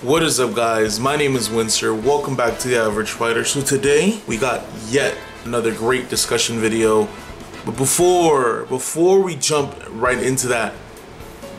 What is up, guys? My name is Wenster. Welcome back to The Average Fighter. So today we got yet another great discussion video. But before we jump right into that,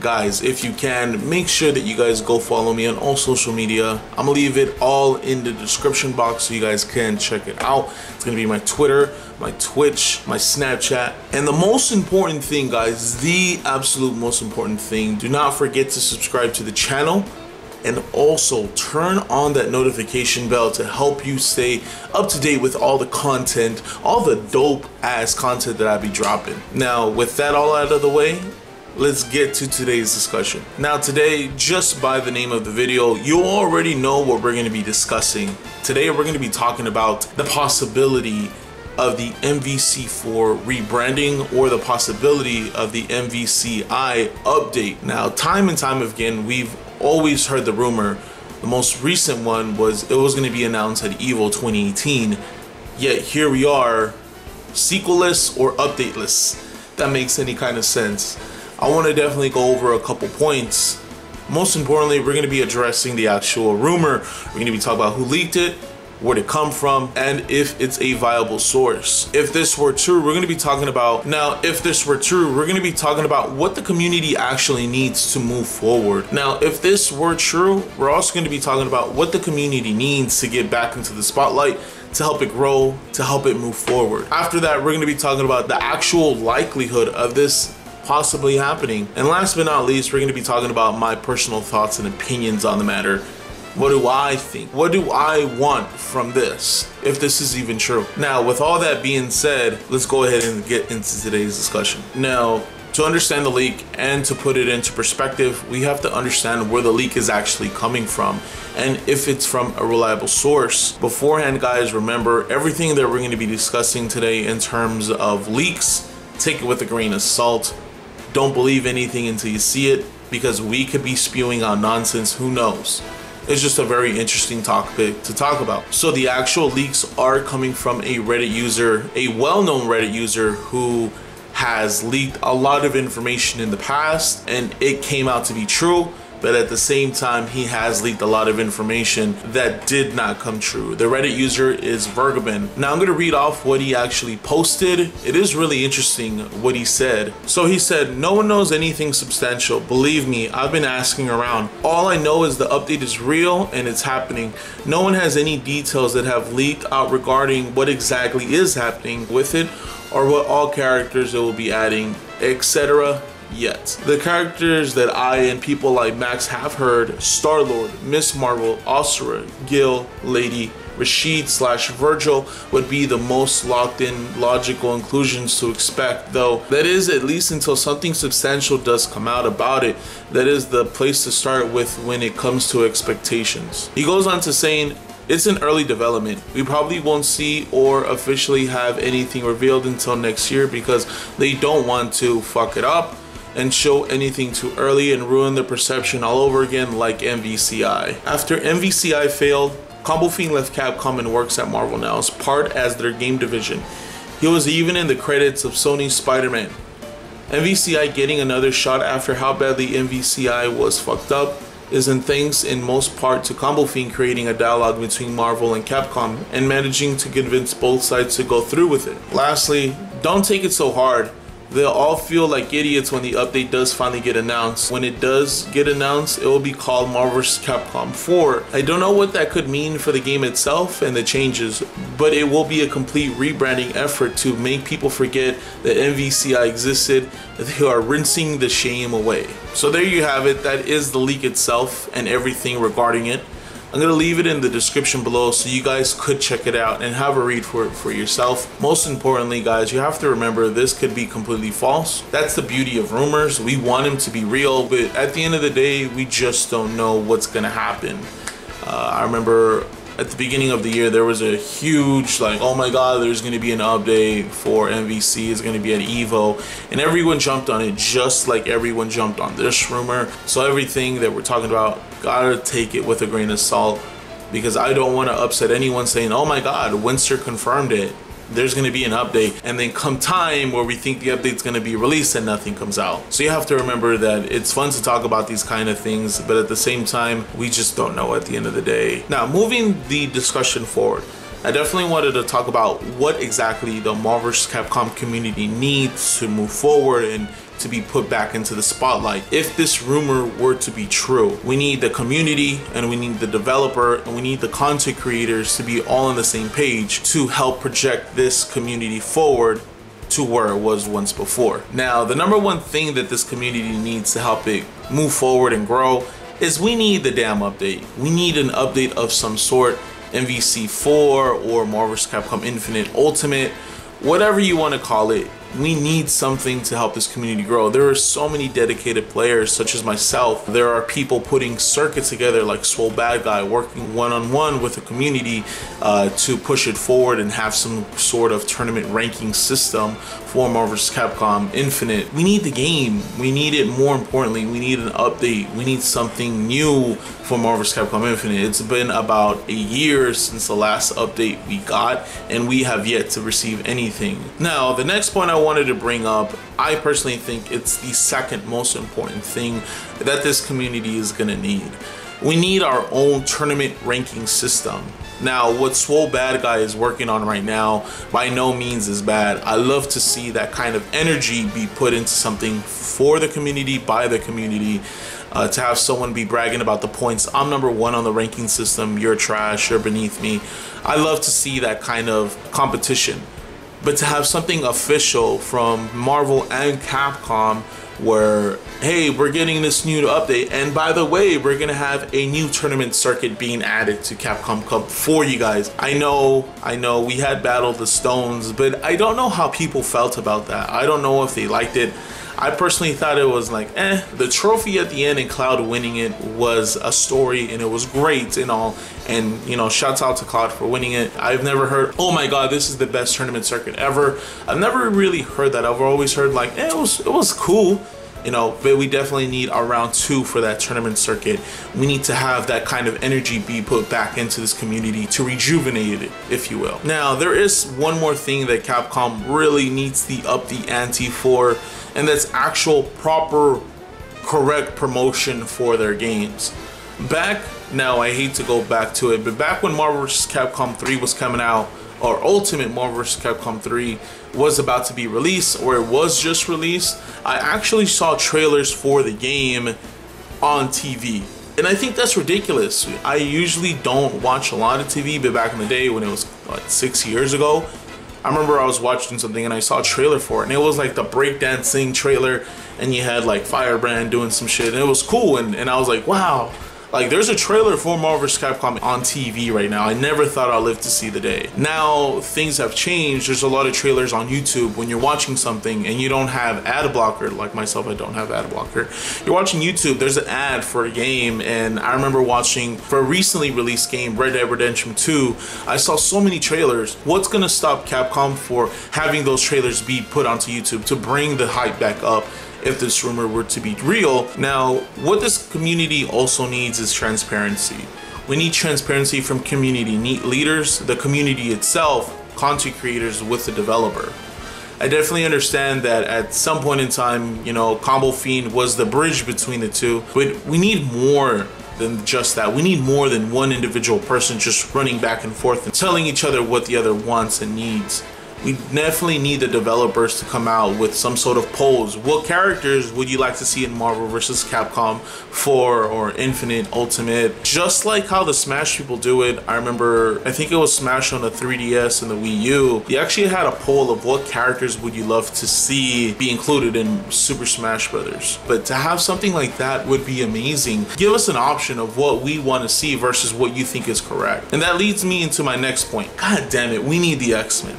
guys, if you can, make sure that you guys go follow me on all social media. I'm gonna leave it all in the description box so you guys can check it out. It's gonna be my Twitter, my Twitch, my Snapchat, and the most important thing, guys, the absolute most important thing, do not forget to subscribe to the channel and also turn on that notification bell to help you stay up to date with all the content, all the dope ass content that I be dropping. Now, with that all out of the way, let's get to today's discussion. Now today, just by the name of the video, you already know what we're going to be discussing. Today we're going to be talking about the possibility of the MVC4 rebranding or the possibility of the MVCI update. Now, time and time again, we've always heard the rumor. The most recent one was it was going to be announced at EVO 2018, yet here we are, sequelless or updateless. If that makes any kind of sense. I want to definitely go over a couple points. Most importantly, we're going to be addressing the actual rumor. We're going to be talking about who leaked it, where it come from, and if it's a viable source. If this were true, we're going to be talking about what the community actually needs to move forward. Now, if this were true, we're also going to be talking about what the community needs to get back into the spotlight, to help it grow, to help it move forward. After that, we're going to be talking about the actual likelihood of this possibly happening. And last but not least, we're going to be talking about my personal thoughts and opinions on the matter. What do I think? What do I want from this, if this is even true? Now, with all that being said, let's go ahead and get into today's discussion. Now, to understand the leak and to put it into perspective, we have to understand where the leak is actually coming from and if it's from a reliable source. Beforehand, guys, remember everything that we're going to be discussing today in terms of leaks, take it with a grain of salt. Don't believe anything until you see it, because we could be spewing out nonsense. Who knows? It's just a very interesting topic to talk about. So the actual leaks are coming from a Reddit user, a well-known Reddit user who has leaked a lot of information in the past, and it came out to be true. But at the same time, he has leaked a lot of information that did not come true. The Reddit user is Vergabin. Now I'm going to read off what he actually posted. It is really interesting what he said. So he said, "No one knows anything substantial. Believe me, I've been asking around. All I know is the update is real and it's happening. No one has any details that have leaked out regarding what exactly is happening with it or what all characters it will be adding, etc. yet. The characters that I and people like Max have heard: Star-Lord, Miss Marvel, Osira, Gil, Lady, Rashid/Virgil would be the most locked in logical inclusions to expect, though that is at least until something substantial does come out about it. That is the place to start with when it comes to expectations." He goes on to saying, "It's an early development. We probably won't see or officially have anything revealed until next year because they don't want to fuck it up and show anything too early and ruin the perception all over again like MVCI. After MVCI failed, Combo Fiend left Capcom and works at Marvel now as part as their game division. He was even in the credits of Sony's Spider-Man. MVCI getting another shot after how badly MVCI was fucked up isn't thanks in most part to Combo Fiend creating a dialogue between Marvel and Capcom and managing to convince both sides to go through with it. Lastly, don't take it so hard. They'll all feel like idiots when the update does finally get announced. When it does get announced, it will be called Marvel vs. Capcom 4. I don't know what that could mean for the game itself and the changes, but it will be a complete rebranding effort to make people forget that MVCI existed. They are rinsing the shame away." So there you have it. That is the leak itself and everything regarding it. I'm going to leave it in the description below so you guys could check it out and have a read for it for yourself. Most importantly, guys, you have to remember this could be completely false. That's the beauty of rumors. We want them to be real, but at the end of the day, we just don't know what's going to happen. I remember at the beginning of the year, there was a huge, like, oh my god, there's going to be an update for MVC, it's going to be at EVO, and everyone jumped on it just like everyone jumped on this rumor. So everything that we're talking about, gotta take it with a grain of salt, because I don't want to upset anyone saying, oh my god, Wenster confirmed it. there's going to be an update, and then come time where we think the update's going to be released and nothing comes out. So you have to remember that it's fun to talk about these kind of things, but at the same time, we just don't know at the end of the day. Now, moving the discussion forward, I definitely wanted to talk about what exactly the Marvel vs. Capcom community needs to move forward and to be put back into the spotlight. If this rumor were to be true, we need the community, and we need the developer, and we need the content creators to be all on the same page to help project this community forward to where it was once before. Now, the number one thing that this community needs to help it move forward and grow is we need the damn update. We need an update of some sort, MVC4 or Marvel vs. Capcom Infinite Ultimate, whatever you want to call it. We need something to help this community grow. There are so many dedicated players, such as myself. There are people putting circuits together like Swole Bad Guy, working one-on-one with the community to push it forward and have some sort of tournament ranking system for Marvel vs. Capcom Infinite. We need the game. We need it. More importantly, we need an update. We need something new for Marvel vs. Capcom Infinite. It's been about a year since the last update we got, and we have yet to receive anything. Now, the next point I wanted to bring up, I personally think it's the second most important thing that this community is gonna need. We need our own tournament ranking system. Now, what Swole Bad Guy is working on right now by no means is bad. I love to see that kind of energy be put into something for the community, by the community, to have someone be bragging about the points. I'm number one on the ranking system, you're trash, you're beneath me. I love to see that kind of competition. But to have something official from Marvel and Capcom where, hey, we're getting this new update, and by the way, we're gonna have a new tournament circuit being added to Capcom Cup for you guys. I know we had Battle of the Stones, but I don't know how people felt about that. I don't know if they liked it. I personally thought it was like, the trophy at the end and Cloud winning it was a story, and it was great and all, and you know, shouts out to Cloud for winning it. I've never heard, oh my god, this is the best tournament circuit ever. I've never really heard that. I've always heard like, it was cool, you know, but we definitely need a round 2 for that tournament circuit. We need to have that kind of energy be put back into this community to rejuvenate it, if you will. Now, there is one more thing that Capcom really needs to up the ante for, and that's actual proper correct promotion for their games. Now I hate to go back to it, but back when Marvel vs. Capcom 3 was coming out, or Ultimate Marvel vs. Capcom 3 was about to be released, or it was just released, I actually saw trailers for the game on TV. And I think that's ridiculous. I usually don't watch a lot of TV, but back in the day when it was like 6 years ago, I remember I was watching something and I saw a trailer for it, and it was like the breakdancing trailer, and you had like Firebrand doing some shit, and it was cool, and I was like, wow, like there's a trailer for Marvel vs. Capcom on TV right now. I never thought I'd live to see the day. Now things have changed. There's a lot of trailers on YouTube when you're watching something and you don't have ad blocker. Like myself, I don't have ad blocker. You're watching YouTube, there's an ad for a game, and I remember watching for a recently released game, Red Dead Redemption 2, I saw so many trailers. What's gonna stop Capcom for having those trailers be put onto YouTube to bring the hype back up if this rumor were to be real? Now, what this community also needs is transparency. We need transparency from community leaders, the community itself, content creators with the developer. I definitely understand that at some point in time, you know, Combo Fiend was the bridge between the two, but we need more than just that. We need more than one individual person just running back and forth and telling each other what the other wants and needs. We definitely need the developers to come out with some sort of polls. What characters would you like to see in Marvel vs. Capcom 4 or Infinite Ultimate? Just like how the Smash people do it. I remember, I think it was Smash on the 3DS and the Wii U. They actually had a poll of what characters would you love to see be included in Super Smash Brothers. But to have something like that would be amazing. Give us an option of what we want to see versus what you think is correct. And that leads me into my next point. God damn it, we need the X-Men.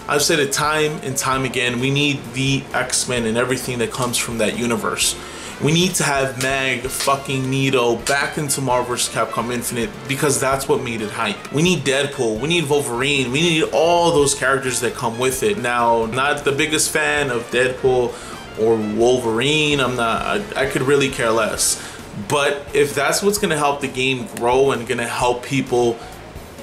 I've said it time and time again, we need the X-Men and everything that comes from that universe. We need to have Mag fucking Nito back into Marvel vs. Capcom Infinite, because that's what made it hype. We need Deadpool, we need Wolverine, we need all those characters that come with it. Now, not the biggest fan of Deadpool or Wolverine, I could really care less. But if that's what's gonna help the game grow and gonna help people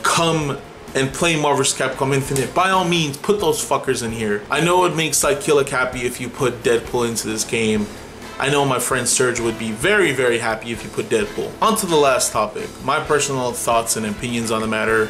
come and play Marvel vs. Capcom Infinite, by all means, put those fuckers in here. I know it makes like Killer happy if you put Deadpool into this game. I know my friend Serge would be very, very happy if you put Deadpool. On to the last topic, my personal thoughts and opinions on the matter.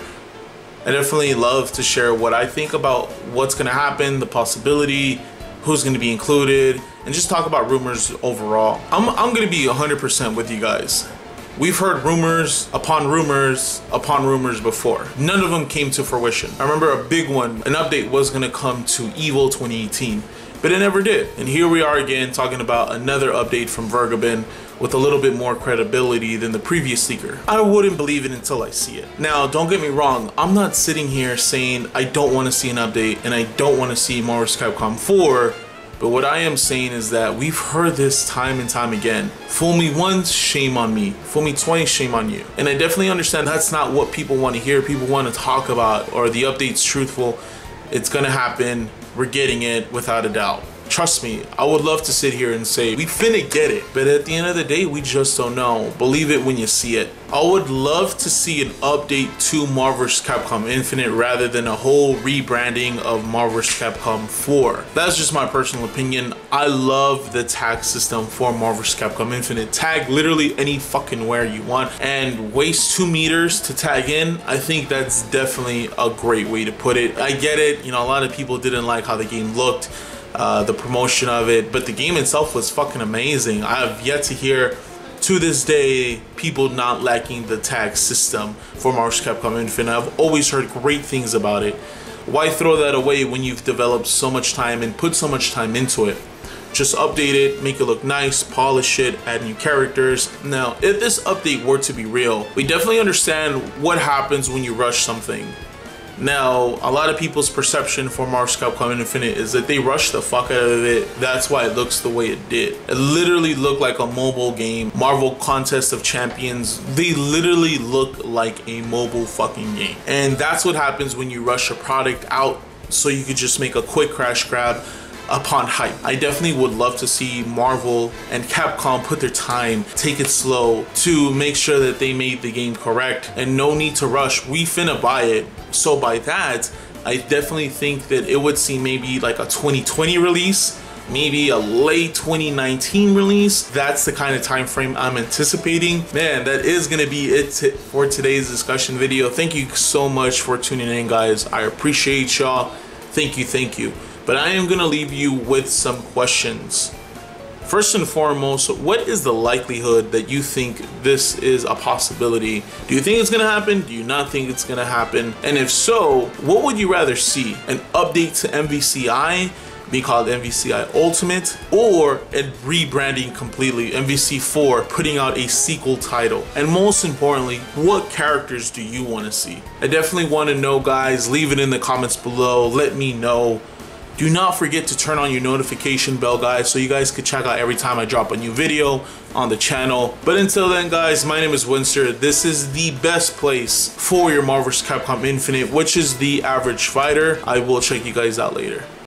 I definitely love to share what I think about what's going to happen, the possibility, who's going to be included, and just talk about rumors overall. I'm going to be 100% with you guys. We've heard rumors upon rumors upon rumors before. None of them came to fruition. I remember a big one, an update was going to come to EVO 2018, but it never did. And here we are again talking about another update from Vergabin with a little bit more credibility than the previous leaker. I wouldn't believe it until I see it. Now, don't get me wrong, I'm not sitting here saying I don't want to see an update and I don't want to see Marvel vs. Capcom 4, but what I am saying is that we've heard this time and time again. Fool me once, shame on me. Fool me twice, shame on you. And I definitely understand that's not what people want to hear. People want to talk about, or the update's truthful, it's gonna happen, we're getting it without a doubt. Trust me, I would love to sit here and say, we finna get it. But at the end of the day, we just don't know. Believe it when you see it. I would love to see an update to Marvel vs. Capcom Infinite rather than a whole rebranding of Marvel vs. Capcom 4. That's just my personal opinion. I love the tag system for Marvel vs. Capcom Infinite. Tag literally any fucking where you want and waste 2 meters to tag in. I think that's definitely a great way to put it. I get it, you know, a lot of people didn't like how the game looked. The promotion of it, but the game itself was fucking amazing. I have yet to hear to this day people not liking the tag system for Marvel vs. Capcom Infinite. I've always heard great things about it. Why throw that away when you've developed so much time and put so much time into it? Just update it, make it look nice, polish it, add new characters. Now, if this update were to be real, we definitely understand what happens when you rush something. Now, a lot of people's perception for Marvel vs. Capcom Infinite is that they rushed the fuck out of it. That's why it looks the way it did. It literally looked like a mobile game. Marvel Contest of Champions, they literally look like a mobile fucking game. And that's what happens when you rush a product out so you could just make a quick crash grab upon hype. I definitely would love to see Marvel and Capcom put their time, take it slow to make sure that they made the game correct and no need to rush. We finna buy it. So by that, I definitely think that it would see maybe like a 2020 release, maybe a late 2019 release. That's the kind of time frame I'm anticipating. Man, that is gonna be it for today's discussion video. Thank you so much for tuning in, guys. I appreciate y'all. Thank you. But I am gonna leave you with some questions. First and foremost, what is the likelihood that you think this is a possibility? Do you think it's gonna happen? Do you not think it's gonna happen? And if so, what would you rather see? An update to MVCI, be called MVCI Ultimate, or a rebranding completely, MVC4 putting out a sequel title? And most importantly, what characters do you wanna see? I definitely wanna know, guys. Leave it in the comments below, let me know. Do not forget to turn on your notification bell, guys, so you guys can check out every time I drop a new video on the channel. But until then, guys, my name is Wenster. This is the best place for your Marvel vs. Capcom Infinite, which is the average fighter. I will check you guys out later.